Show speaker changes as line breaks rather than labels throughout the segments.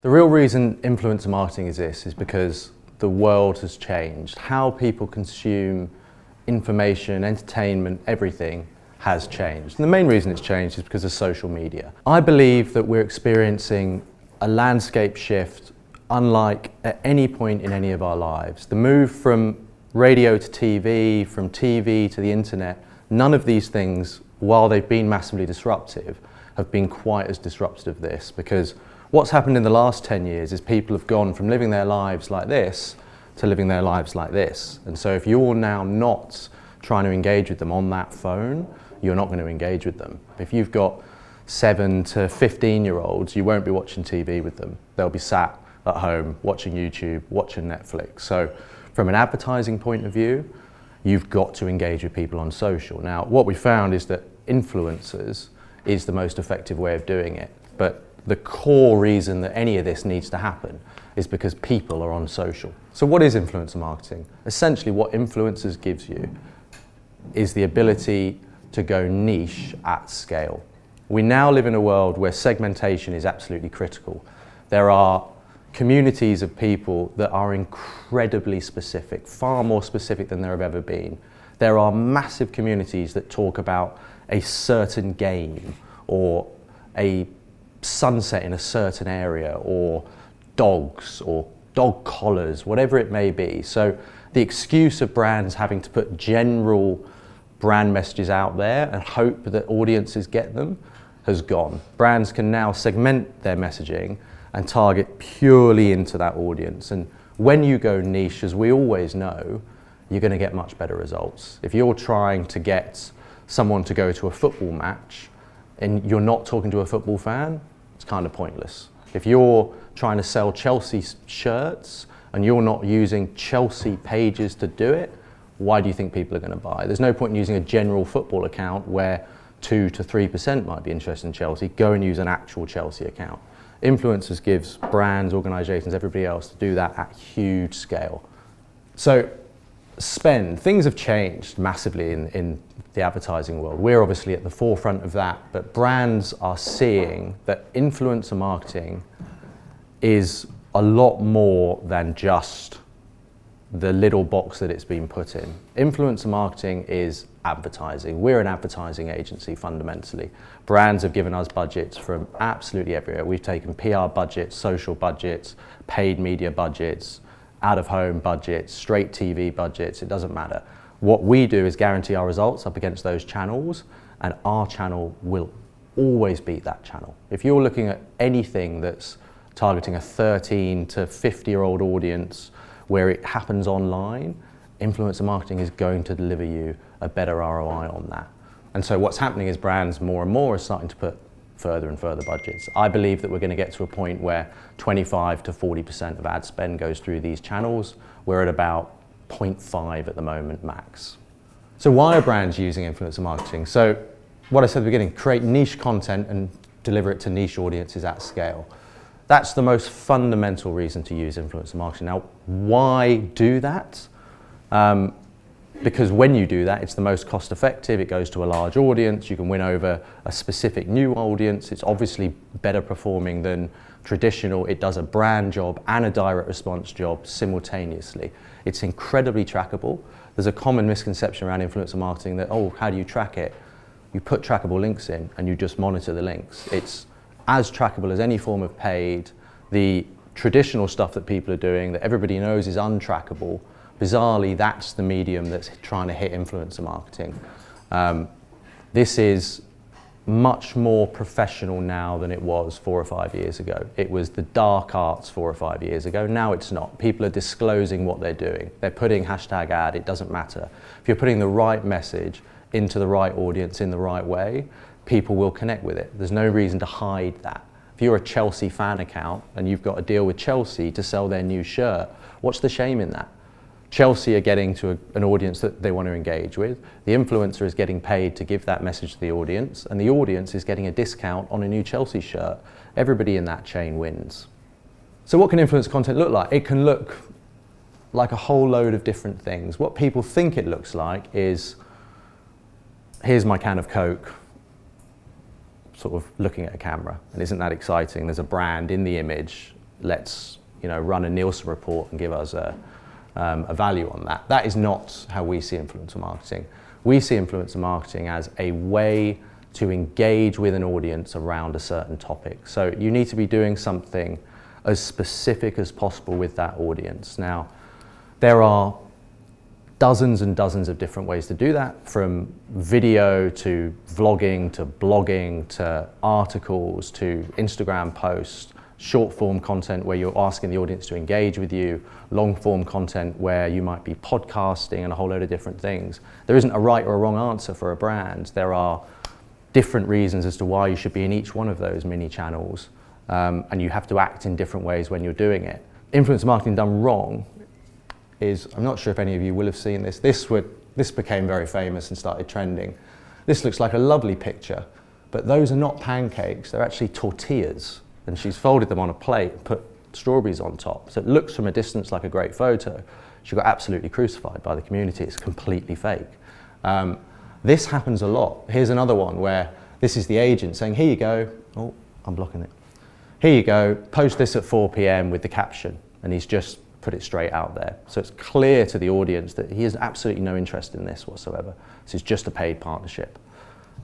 The real reason influencer marketing exists is because the world has changed. How people consume information, entertainment, everything has changed. And the main reason it's changed is because of social media. I believe that we're experiencing a landscape shift unlike at any point in any of our lives. The move from radio to TV, from TV to the internet, none of these things, while they've been massively disruptive, have been quite as disruptive as this, because what's happened in the last 10 years is people have gone from living their lives like this to living their lives like this. And so if you're now not trying to engage with them on that phone, you're not going to engage with them. If you've got 7 to 15-year-olds, you won't be watching TV with them. They'll be sat at home watching YouTube, watching Netflix. So from an advertising point of view, you've got to engage with people on social. Now, what we found is that influencers is the most effective way of doing it. But the core reason that any of this needs to happen is because people are on social. So what is influencer marketing? Essentially what influencers gives you is the ability to go niche at scale. We now live in a world where segmentation is absolutely critical. There are communities of people that are incredibly specific, far more specific than there have ever been. There are massive communities that talk about a certain game or a sunset in a certain area, or dogs, or dog collars, whatever it may be. So the excuse of brands having to put general brand messages out there and hope that audiences get them has gone. Brands can now segment their messaging and target purely into that audience. And when you go niche, as we always know, you're going to get much better results. If you're trying to get someone to go to a football match and you're not talking to a football fan, it's kind of pointless. If you're trying to sell Chelsea shirts and you're not using Chelsea pages to do it, why do you think people are going to buy? There's no point in using a general football account where 2 to 3% might be interested in Chelsea. Go and use an actual Chelsea account. Influencers gives brands, organisations, everybody else to do that at huge scale. So spend. Things have changed massively in the advertising world. We're obviously at the forefront of that, but brands are seeing that influencer marketing is a lot more than just the little box that it's been put in. Influencer marketing is advertising. We're an advertising agency fundamentally. Brands have given us budgets from absolutely everywhere. We've taken PR budgets, social budgets, paid media budgets, out-of-home budgets, straight TV budgets, it doesn't matter. What we do is guarantee our results up against those channels, and our channel will always beat that channel. If you're looking at anything that's targeting a 13 to 50-year-old audience where it happens online, influencer marketing is going to deliver you a better ROI on that. And so what's happening is brands more and more are starting to put further and further budgets. I believe that we're going to get to a point where 25 to 40% of ad spend goes through these channels. We're at about 0.5 at the moment max. So why are brands using influencer marketing? So what I said at the beginning, create niche content and deliver it to niche audiences at scale. That's the most fundamental reason to use influencer marketing. Now, why do that? Because when you do that, it's the most cost effective, it goes to a large audience, you can win over a specific new audience, it's obviously better performing than traditional, it does a brand job and a direct response job simultaneously. It's incredibly trackable. There's a common misconception around influencer marketing that, oh, how do you track it? You put trackable links in and you just monitor the links. It's as trackable as any form of paid. The traditional stuff that people are doing that everybody knows is untrackable, bizarrely, that's the medium that's trying to hit influencer marketing. This is much more professional now than it was 4 or 5 years ago. It was the dark arts 4 or 5 years ago. Now it's not. People are disclosing what they're doing. They're putting hashtag ad, it doesn't matter. If you're putting the right message into the right audience in the right way, people will connect with it. There's no reason to hide that. If you're a Chelsea fan account and you've got a deal with Chelsea to sell their new shirt, what's the shame in that? Chelsea are getting to an audience that they want to engage with. The influencer is getting paid to give that message to the audience, and the audience is getting a discount on a new Chelsea shirt. Everybody in that chain wins. So what can influencer content look like? It can look like a whole load of different things. What people think it looks like is, here's my can of Coke, sort of looking at a camera, and isn't that exciting? There's a brand in the image, let's run a Nielsen report and give us a value on that. That is not how we see influencer marketing. We see influencer marketing as a way to engage with an audience around a certain topic. So you need to be doing something as specific as possible with that audience. Now, there are dozens and dozens of different ways to do that, from video to vlogging to blogging to articles to Instagram posts, short form content where you're asking the audience to engage with you, long form content where you might be podcasting, and a whole load of different things. There isn't a right or a wrong answer for a brand. There are different reasons as to why you should be in each one of those mini channels, and you have to act in different ways when you're doing it. Influencer marketing done wrong is, I'm not sure if any of you will have seen this. This became very famous and started trending. This looks like a lovely picture, but those are not pancakes, they're actually tortillas. And she's folded them on a plate and put strawberries on top. So it looks from a distance like a great photo. She got absolutely crucified by the community. It's completely fake. This happens a lot. Here's another one where this is the agent saying, here you go. Oh, I'm blocking it. Here you go, post this at 4 p.m. with the caption. And he's just put it straight out there. So it's clear to the audience that he has absolutely no interest in this whatsoever. This is just a paid partnership.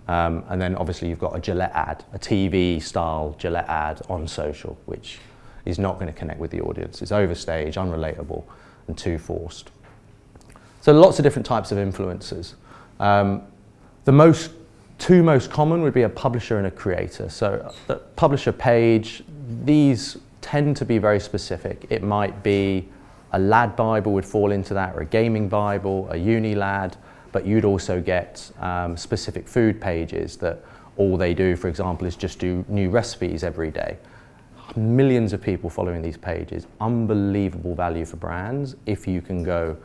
And then obviously you've got a Gillette ad, a TV style Gillette ad on social, which is not going to connect with the audience. It's overstaged, unrelatable, and too forced. So lots of different types of influencers. The two most common would be a publisher and a creator. So the publisher page, these tend to be very specific. It might be a lad Bible would fall into that, or a gaming Bible, a uni lad, but you'd also get specific food pages that all they do, for example, is just do new recipes every day. Millions of people following these pages. Unbelievable value for brands if you can go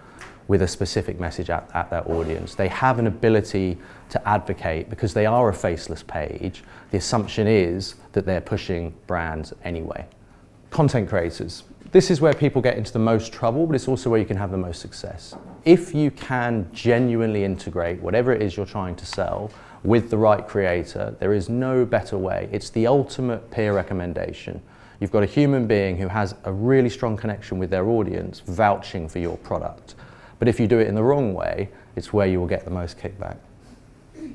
with a specific message at that audience. They have an ability to advocate because they are a faceless page. The assumption is that they're pushing brands anyway. Content creators. This is where people get into the most trouble, but it's also where you can have the most success. If you can genuinely integrate whatever it is you're trying to sell with the right creator, there is no better way. It's the ultimate peer recommendation. You've got a human being who has a really strong connection with their audience vouching for your product. But if you do it in the wrong way, it's where you will get the most kickback.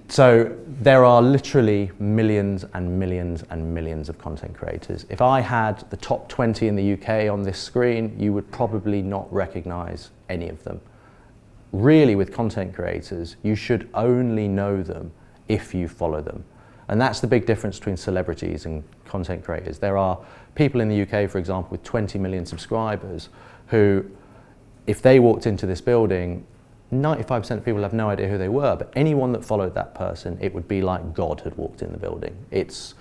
So there are literally millions and millions and millions of content creators. If I had the top 20 in the UK on this screen, you would probably not recognize any of them. Really, with content creators, you should only know them if you follow them. And that's the big difference between celebrities and content creators. There are people in the UK, for example, with 20 million subscribers who, if they walked into this building, 95% of people have no idea who they were, but anyone that followed that person, it would be like God had walked in the building. It's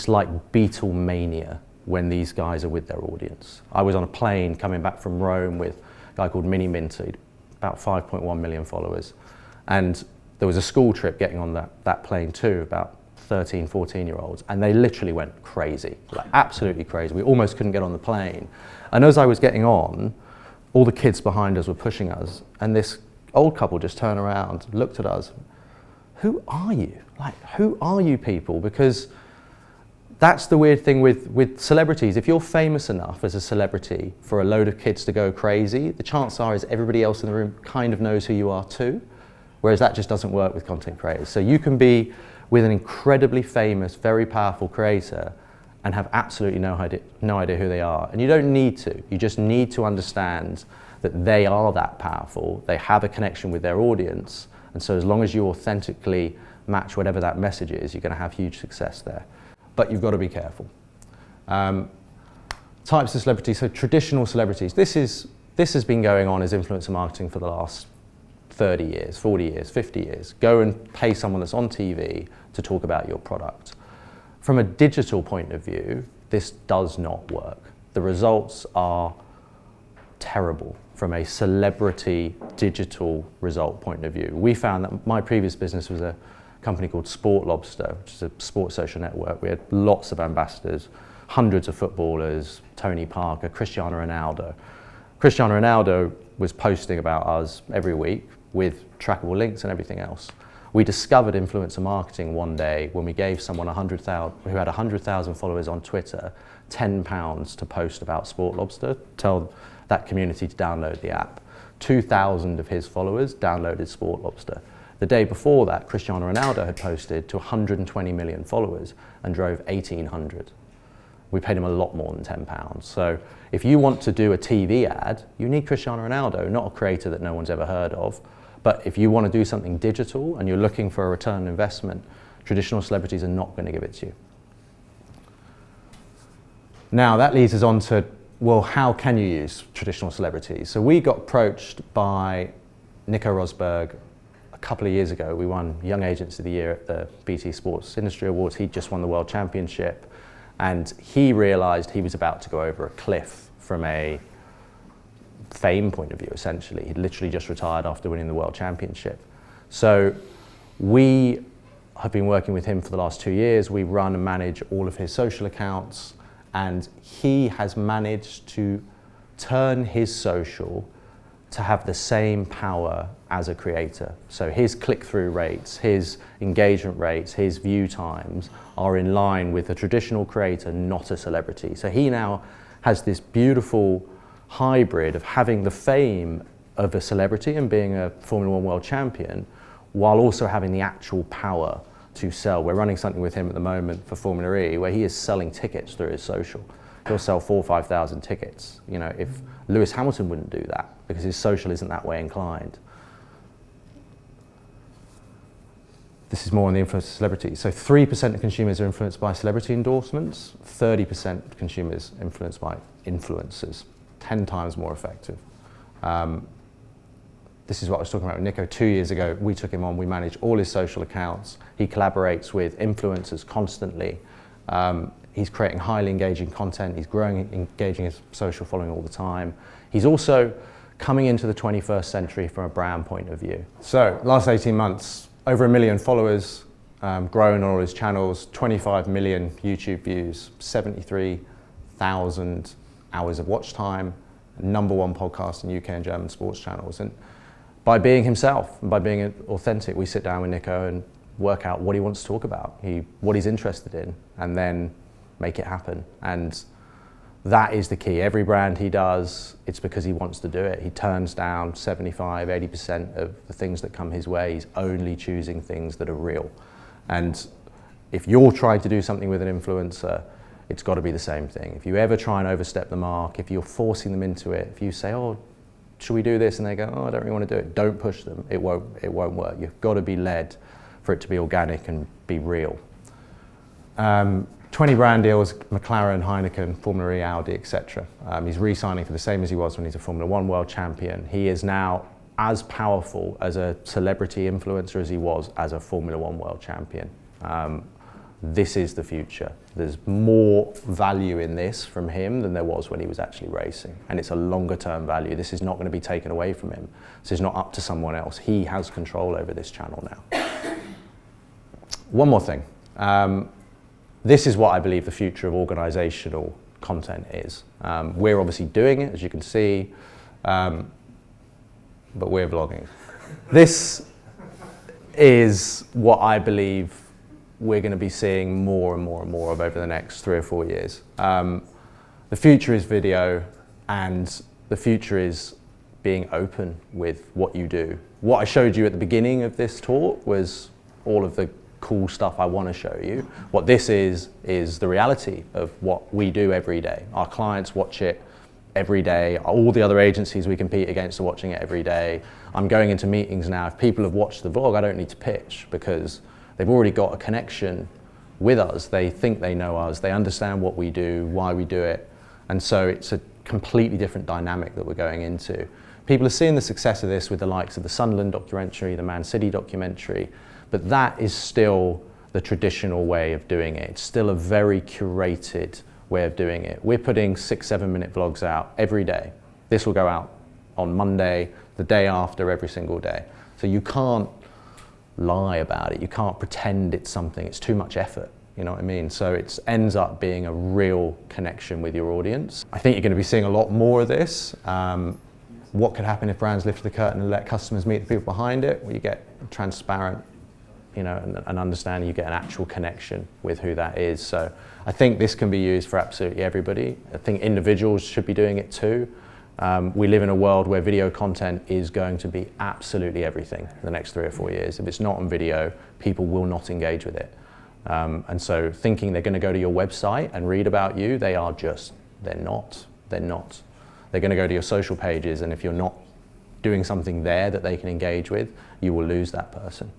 like Beatlemania when these guys are with their audience. I was on a plane coming back from Rome with a guy called Mini Minty, about 5.1 million followers. And there was a school trip getting on that plane too, about 13, 14-year-olds, and they literally went crazy, like absolutely crazy. We almost couldn't get on the plane. And as I was getting on, all the kids behind us were pushing us, and this old couple just turned around, looked at us. Who are you? Like, who are you people? Because that's the weird thing with celebrities. If you're famous enough as a celebrity for a load of kids to go crazy, the chance are is everybody else in the room kind of knows who you are too, whereas that just doesn't work with content creators. So you can be with an incredibly famous, very powerful creator and have absolutely no idea who they are. And you don't need to. You just need to understand that they are that powerful. They have a connection with their audience. And so as long as you authentically match whatever that message is, you're going to have huge success there. But you've got to be careful. Types of celebrities, so traditional celebrities. This has been going on as influencer marketing for the last 30 years, 40 years, 50 years. Go and pay someone that's on TV to talk about your product. From a digital point of view, this does not work. The results are terrible from a celebrity digital result point of view. We found that my previous business was a company called Sport Lobster, which is a sports social network. We had lots of ambassadors, hundreds of footballers, Tony Parker, Cristiano Ronaldo. Cristiano Ronaldo was posting about us every week with trackable links and everything else. We discovered influencer marketing one day when we gave someone who had 100,000 followers on Twitter £10 to post about Sport Lobster, tell that community to download the app. 2,000 of his followers downloaded Sport Lobster. The day before that, Cristiano Ronaldo had posted to 120 million followers and drove 1,800. We paid him a lot more than £10. So if you want to do a TV ad, you need Cristiano Ronaldo, not a creator that no one's ever heard of. But if you want to do something digital and you're looking for a return on investment, traditional celebrities are not going to give it to you. Now that leads us on to, well, how can you use traditional celebrities? So we got approached by Nico Rosberg a couple of years ago. We won Young Agents of the Year at the BT Sports Industry Awards. He'd just won the World Championship, and he realized he was about to go over a cliff from a fame point of view, essentially. He'd literally just retired after winning the World Championship. So we have been working with him for the last 2 years. We run and manage all of his social accounts, and he has managed to turn his social to have the same power as a creator. So his click-through rates, his engagement rates, his view times are in line with a traditional creator, not a celebrity. So he now has this beautiful hybrid of having the fame of a celebrity and being a Formula One world champion, while also having the actual power to sell. We're running something with him at the moment for Formula E where he is selling tickets through his social. He'll sell 4,000 or 5,000 tickets. You know, if Lewis Hamilton wouldn't do that because his social isn't that way inclined. This is more on the influence of celebrities. So 3% of consumers are influenced by celebrity endorsements, 30% of consumers influenced by influencers, 10 times more effective. This is what I was talking about with Nico 2 years ago. We took him on, we manage all his social accounts. He collaborates with influencers constantly. He's creating highly engaging content. He's growing, engaging his social following all the time. He's also coming into the 21st century from a brand point of view. So last 18 months, over 1 million followers, growing on all his channels, 25 million YouTube views, 73,000 hours of watch time, #1 podcast in UK and German sports channels. And by being himself and by being authentic, we sit down with Nico and work out what he wants to talk about, what he's interested in, and then make it happen. And that is the key. Every brand he does, it's because he wants to do it. He turns down 75, 80% of the things that come his way. He's only choosing things that are real. And if you're trying to do something with an influencer, it's got to be the same thing. If you ever try and overstep the mark, if you're forcing them into it, if you say, oh, should we do this? And they go, oh, I don't really want to do it. Don't push them. It won't work. You've got to be led for it to be organic and be real. 20 brand deals, McLaren, Heineken, Formula E, Audi, etc. He's re-signing for the same as he was when he's a Formula One world champion. He is now as powerful as a celebrity influencer as he was as a Formula One world champion. This is the future. There's more value in this from him than there was when he was actually racing. And it's a longer term value. This is not going to be taken away from him. This is not up to someone else. He has control over this channel now. One more thing. This is what I believe the future of organizational content is. We're obviously doing it, as you can see, but we're vlogging. This is what I believe we're going to be seeing more and more and more of over the next 3 or 4 years. The future is video, and the future is being open with what you do. What I showed you at the beginning of this talk was all of the cool stuff I want to show you. What this is the reality of what we do every day. Our clients watch it every day. All the other agencies we compete against are watching it every day. I'm going into meetings now. If people have watched the vlog, I don't need to pitch because they've already got a connection with us. They think they know us. They understand what we do, why we do it. And so it's a completely different dynamic that we're going into. People are seeing the success of this with the likes of the Sunderland documentary, the Man City documentary, but that is still the traditional way of doing it. It's still a very curated way of doing it. We're putting 6-7 minute vlogs out every day. This will go out on Monday, the day after, every single day. So you can't lie about it. You can't pretend it's something. It's too much effort. You know what I mean? So it ends up being a real connection with your audience. I think you're going to be seeing a lot more of this. What could happen if brands lifted the curtain and let customers meet the people behind it? Well, you get transparent, an understanding, you get an actual connection with who that is. So I think this can be used for absolutely everybody. I think individuals should be doing it too. We live in a world where video content is going to be absolutely everything in the next 3 or 4 years. If it's not on video, people will not engage with it. And so thinking they're going to go to your website and read about you, they're not. They're going to go to your social pages, and if you're not doing something there that they can engage with, you will lose that person.